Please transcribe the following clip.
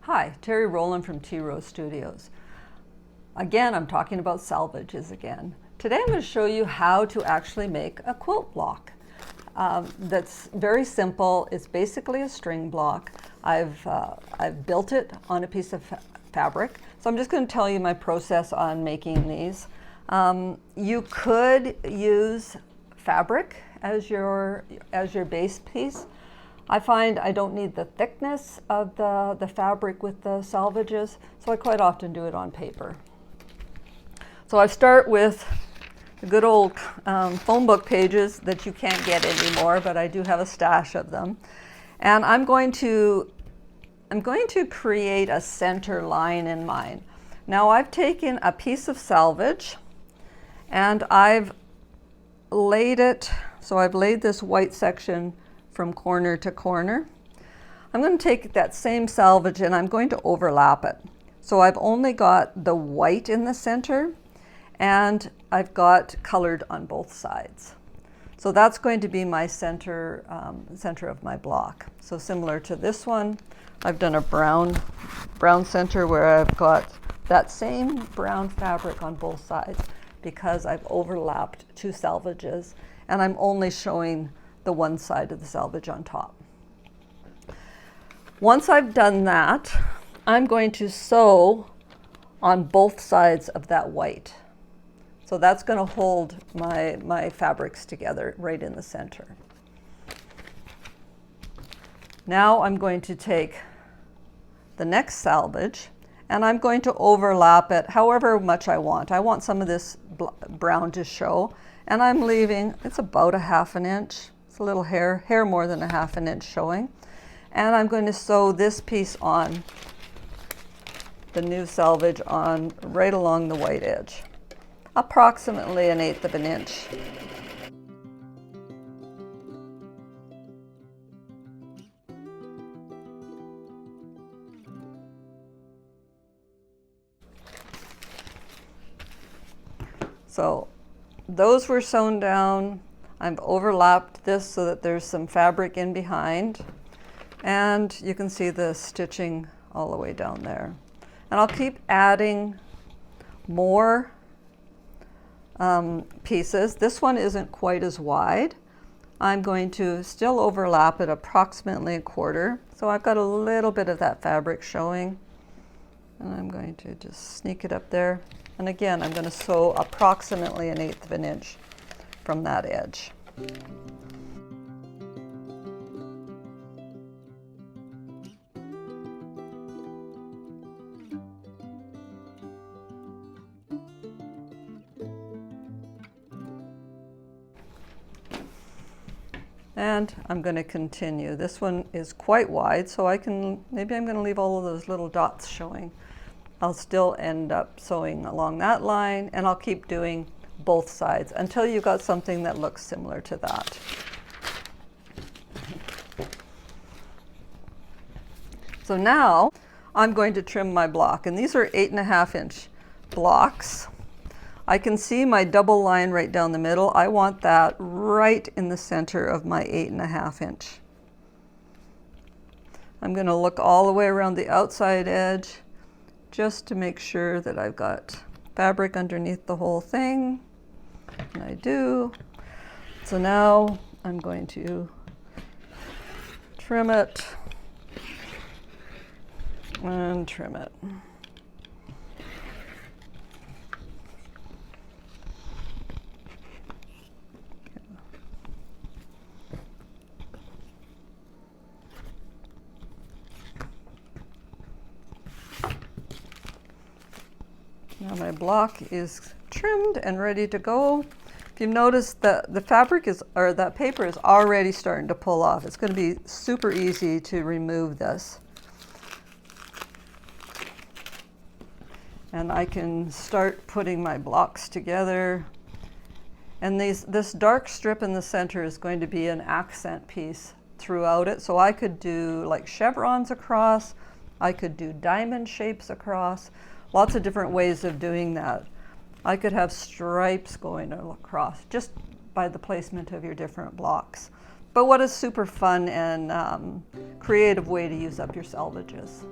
Hi, Terry Rowland from T Rose Studios. Again, I'm talking about selvages again. Today I'm going to show you how to actually make a quilt block. That's very simple. It's basically a string block. I've built it on a piece of fabric. So I'm just going to tell you my process on making these. You could use fabric as your base piece. I find I don't need the thickness of the fabric with the selvages, so I quite often do it on paper. So I start with the good old phone book pages that you can't get anymore, but I do have a stash of them. And I'm going to create a center line in mine. Now I've taken a piece of selvage and I've laid it, so I've laid this white section from corner to corner. I'm going to take that same selvage and I'm going to overlap it. So I've only got the white in the center and I've got colored on both sides. So that's going to be my center of my block. So similar to this one, I've done a brown center where I've got that same brown fabric on both sides because I've overlapped two selvages and I'm only showing the one side of the selvage on top. Once I've done that, I'm going to sew on both sides of that white. So that's going to hold my fabrics together right in the center. Now I'm going to take the next selvage and I'm going to overlap it however much I want. I want some of this brown to show, and I'm leaving, it's about 1/2 inch. It's a little hair more than 1/2 inch showing. And I'm going to sew this piece on the new selvage on right along the white edge, approximately 1/8 inch. So those were sewn down. I've overlapped this so that there's some fabric in behind, and you can see the stitching all the way down there. And I'll keep adding more pieces. This one isn't quite as wide. I'm going to still overlap it approximately 1/4. So I've got a little bit of that fabric showing, and I'm going to just sneak it up there. And again, I'm going to sew approximately 1/8 inch from that edge. And I'm going to continue. This one is quite wide, so maybe I'm going to leave all of those little dots showing. I'll still end up sewing along that line, and I'll keep doing both sides until you've got something that looks similar to that. So now I'm going to trim my block, and these are 8.5 inch blocks. I can see my double line right down the middle. I want that right in the center of my 8.5 inch. I'm going to look all the way around the outside edge just to make sure that I've got fabric underneath the whole thing. And I do. So now I'm going to trim it and trim it. Now my block is trimmed and ready to go. If you've noticed that the fabric that paper is already starting to pull off. It's going to be super easy to remove this. And I can start putting my blocks together. And this dark strip in the center is going to be an accent piece throughout it. So I could do like chevrons across. I could do diamond shapes across. Lots of different ways of doing that. I could have stripes going across just by the placement of your different blocks. But what a super fun and creative way to use up your selvages.